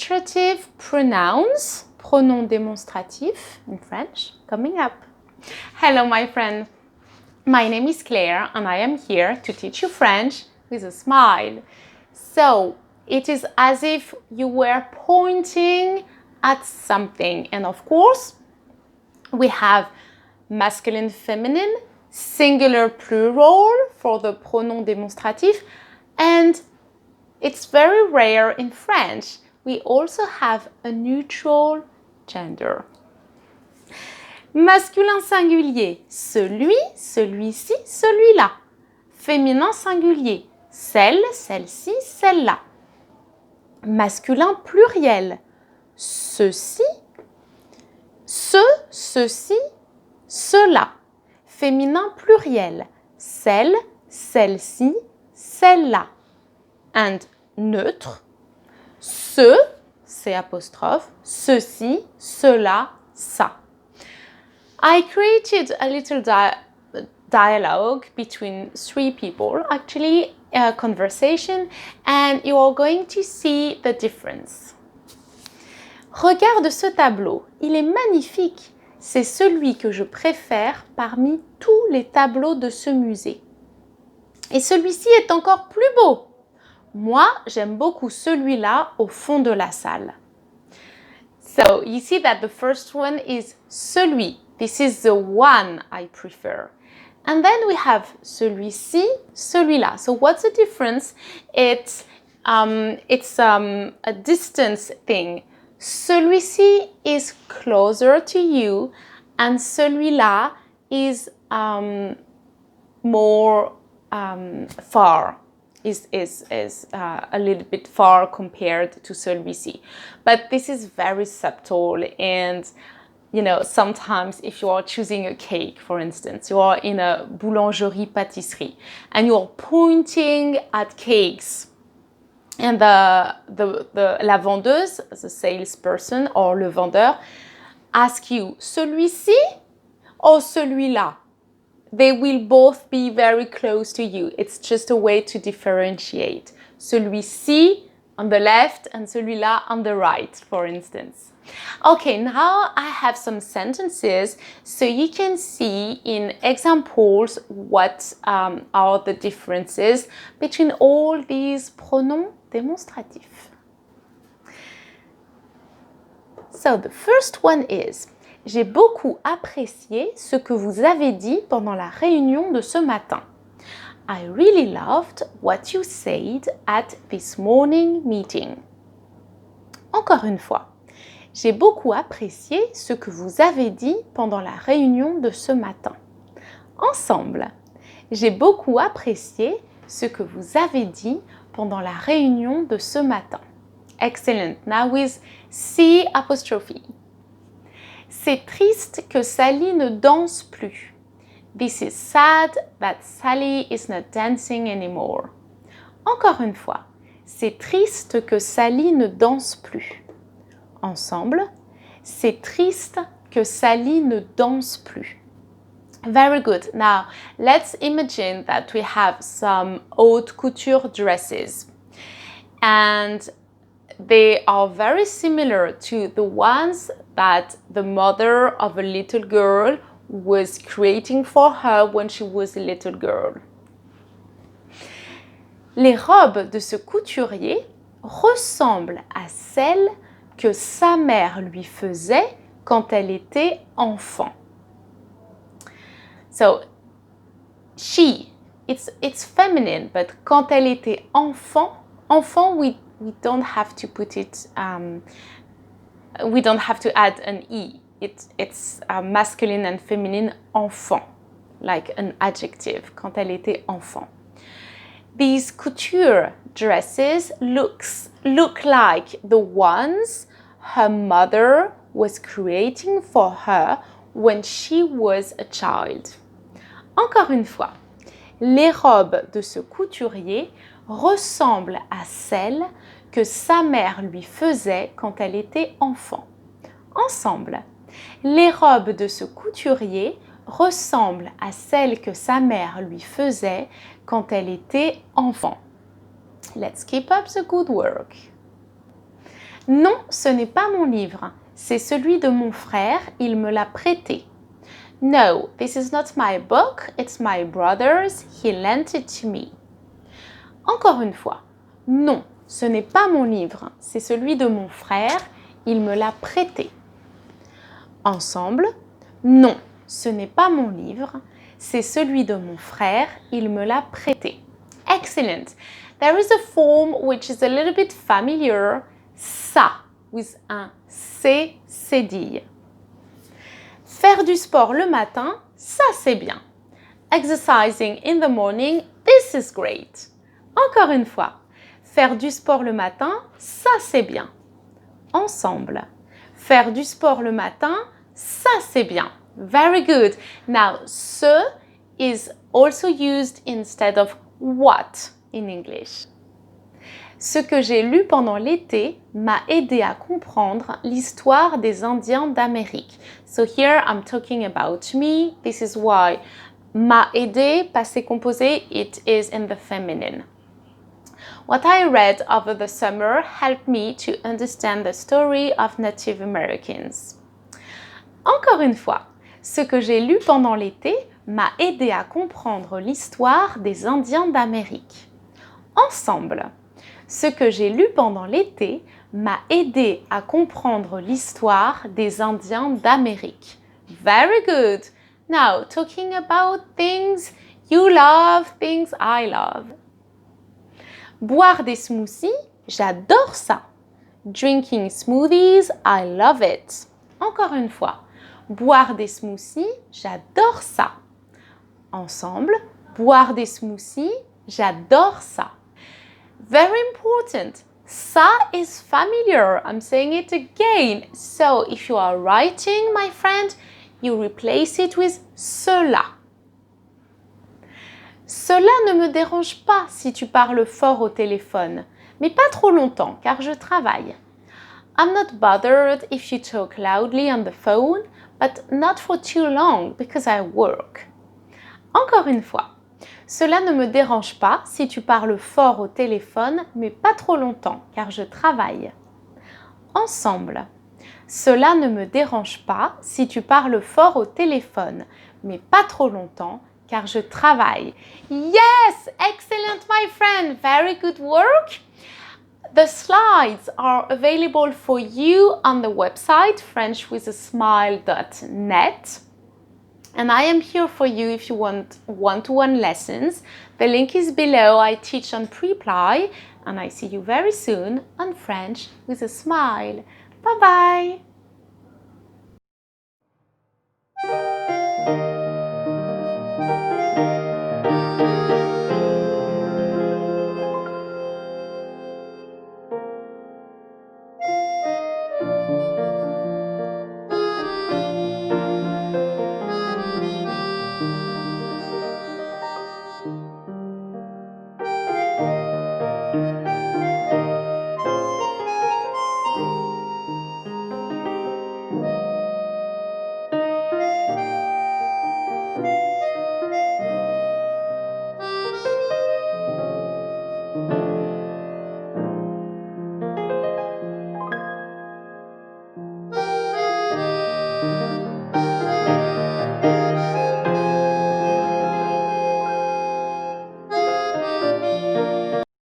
demonstrative pronouns, pronoms démonstratifs in French, coming up. Hello, my friend. My name is Claire, and I am here to teach you French with a smile. So, it is as if you were pointing at something. And of course, we have masculine, feminine, singular, plural for the pronom démonstratif, and it's very rare in French. We also have a neutral gender. Masculin singulier, celui, celui-ci, celui-là. Féminin singulier, celle, celle-ci, celle-là. Masculin pluriel, ceci, ce, ceci, cela. Féminin pluriel, celle, celle-ci, celle-là. And neutre, ce, c'est apostrophe, ceci, cela, ça. I created a little dialogue between three people, actually a conversation, and you are going to see the difference. Regarde ce tableau, il est magnifique. C'est celui que je préfère parmi tous les tableaux de ce musée. Et celui-ci est encore plus beau. Moi, j'aime beaucoup celui-là au fond de la salle. So, you see that the first one is celui. This is the one I prefer. And then we have celui-ci, celui-là. So, what's the difference? It's a distance thing. Celui-ci is closer to you, and celui-là is more far. Is a little bit far compared to celui-ci. But this is very subtle, and you know, sometimes if you are choosing a cake, for instance, you are in a boulangerie pâtisserie and you are pointing at cakes, and la vendeuse, the salesperson or le vendeur, ask you, celui-ci or celui-là? They will both be very close to you. It's just a way to differentiate. Celui-ci on the left and celui-là on the right, for instance. Okay, now I have some sentences so you can see in examples what are the differences between all these pronoms démonstratifs. So the first one is: j'ai beaucoup apprécié ce que vous avez dit pendant la réunion de ce matin. I really loved what you said at this morning meeting. Encore une fois, j'ai beaucoup apprécié ce que vous avez dit pendant la réunion de ce matin. Ensemble, j'ai beaucoup apprécié ce que vous avez dit pendant la réunion de ce matin. Excellent. Now with C apostrophe. C'est triste que Sally ne danse plus. This is sad that Sally is not dancing anymore. Encore une fois, c'est triste que Sally ne danse plus. Ensemble, c'est triste que Sally ne danse plus. Very good. Now, let's imagine that we have some haute couture dresses. And they are very similar to the ones that the mother of a little girl was creating for her when she was a little girl. Les robes de ce couturier ressemblent à celles que sa mère lui faisait quand elle était enfant. So, she, it's feminine, but quand elle était enfant, we don't have to put it, we don't have to add an E. It's masculine and feminine enfant, like an adjective, quand elle était enfant. These couture dresses look like the ones her mother was creating for her when she was a child. Encore une fois, les robes de ce couturier ressemblent à celles que sa mère lui faisait quand elle était enfant. Ensemble, les robes de ce couturier ressemblent à celles que sa mère lui faisait quand elle était enfant. Let's keep up the good work. Non, ce n'est pas mon livre. C'est celui de mon frère, il me l'a prêté. No, this is not my book, it's my brother's, he lent it to me. Encore une fois. Non, ce n'est pas mon livre, c'est celui de mon frère, il me l'a prêté. Ensemble. Non, ce n'est pas mon livre, c'est celui de mon frère, il me l'a prêté. Excellent. There is a form which is a little bit familiar, ça, with un C cédille. Faire du sport le matin, ça c'est bien. Exercising in the morning, this is great. Encore une fois. Faire du sport le matin, ça c'est bien. Ensemble. Faire du sport le matin, ça c'est bien. Very good. Now, ce is also used instead of what in English. Ce que j'ai lu pendant l'été m'a aidé à comprendre l'histoire des Indiens d'Amérique. So here I'm talking about me. This is why m'a aidé, passé composé, it is in the feminine. What I read over the summer helped me to understand the story of Native Americans. Encore une fois, ce que j'ai lu pendant l'été m'a aidé à comprendre l'histoire des Indiens d'Amérique. Ensemble. Ce que j'ai lu pendant l'été m'a aidé à comprendre l'histoire des Indiens d'Amérique. Very good. Now, talking about things you love, things I love. Boire des smoothies, j'adore ça. Drinking smoothies, I love it. Encore une fois. Boire des smoothies, j'adore ça. Ensemble. Boire des smoothies, j'adore ça. Very important. Ça is familiar. I'm saying it again. So, if you are writing, my friend, you replace it with cela. Cela ne me dérange pas si tu parles fort au téléphone, mais pas trop longtemps car je travaille. I'm not bothered if you talk loudly on the phone, but not for too long because I work. Encore une fois. Cela ne me dérange pas si tu parles fort au téléphone, mais pas trop longtemps, car je travaille. Ensemble. Cela ne me dérange pas si tu parles fort au téléphone, mais pas trop longtemps, car je travaille. Yes! Excellent, my friend! Very good work! The slides are available for you on the website frenchwithasmile.net. And I am here for you if you want one-to-one lessons. The link is below. I teach on Preply, and I see you very soon on French with a Smile. Bye-bye!